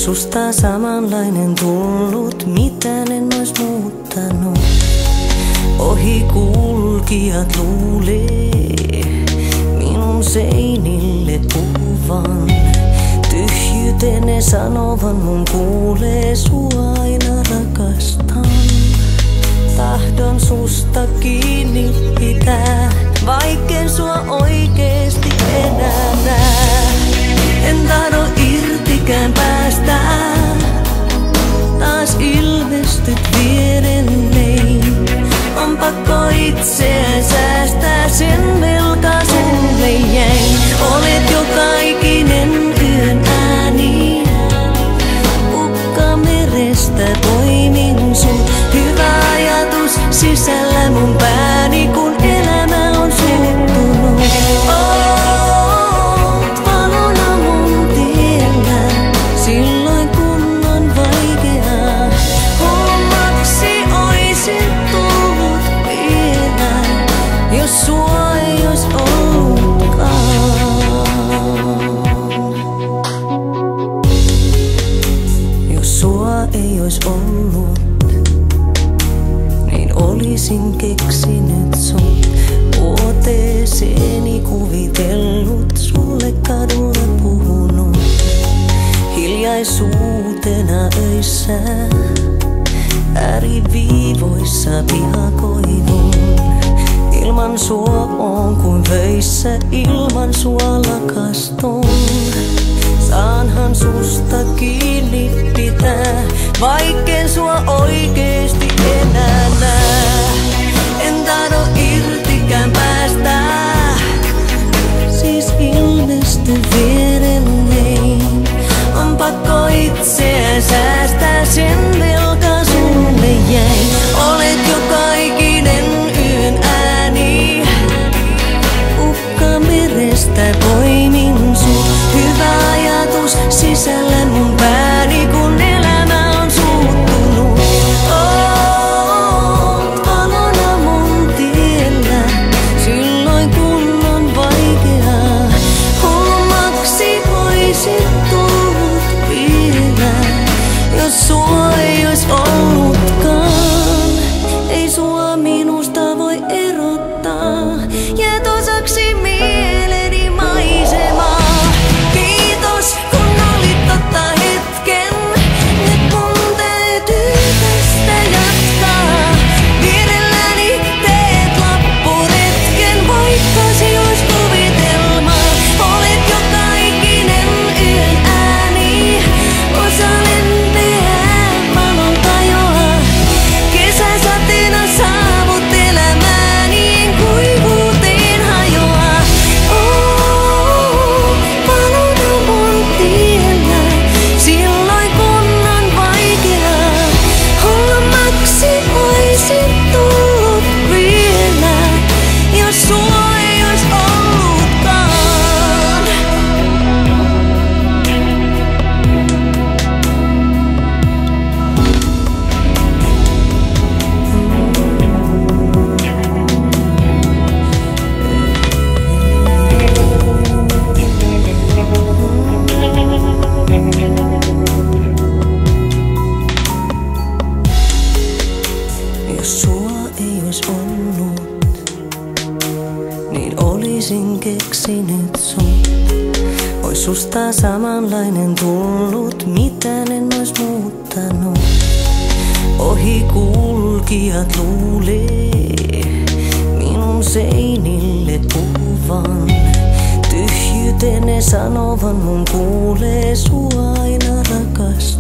susta samanlainen tullut, mitään en ois muuttanut. Ohikulkijat luulee minun seinille puhuvan. Tyhjyyteen ne sanovan, mun kuulee sua aina rakastan. Tahdon susta kiinni pitää, vaikken sua oikeesti enää näe. En tahdo irtikään päästä, taas ilmestyt vierelleni. On pakko itseään säästää, sen velka sulle jäi. Olet joka ikinen yön ääni, ukkamerestä poimin sut. Hyvä ajatus sisällä mun pääni, kun elämä on suuttunut. Oot valona mun tiellä, silloin kun on vaikeaa. Hommaksi oisin tullut vielä, jos sua ei ois ollutkaan. Jos sua ei ois ollut, niin olisin keksinyt sut. Vuoteeseeni kuvitellut, sulle kadulla puhunut. Hiljaisuutena öissä, ääriviivoissa pihakoivun. Ilman sua on kuin vöissä, ilman sua lakastun. Saanhan susta kiinni pitää, vaikken sua oikeesti enää näe. En tahdo irtikään päästä, siis ilmesty vierelleni. On pakko itseään säästää, sen velka sulle jäi. Olet joka ikinen yön ääni, ukkamerestä poimin sut. Hyvä ajatus sisällä mun pääni, kun elämä on suuttunut. Oot valona mun tiellä, silloin kun on vaikeaa. Hullumaksi oisit tullut vielä, jos sua ei ois ollutkaan. Ei sua minusta voi erottaa, jäät osaksi mieleni maisemaa. Kiitos kun olit totta hetken, nyt mun täytyy tästä jatkaa. Vierelläni teet loppuretken, vaikkasi ois kuvitelma. Olet joka ikinen yön ääni, osa lempeää valon tajoa. Kesäsateena saavut elämääni, en kuivuuteen hajoa. Valona mun tiellä, silloin kun on vaikeaa. Hullumaksi oisit tullut vielä, jos sua ei ois ollutkaan. Jos sua ei ois ollut, niin olisin keksinyt sut. Ois susta samanlainen tullut, mitään en ois muuttanut. Ohikulkijat luulee minun seinille puhuvan. Tyhjyyteen ne sanovan, mun kuulee sua aina rakastan.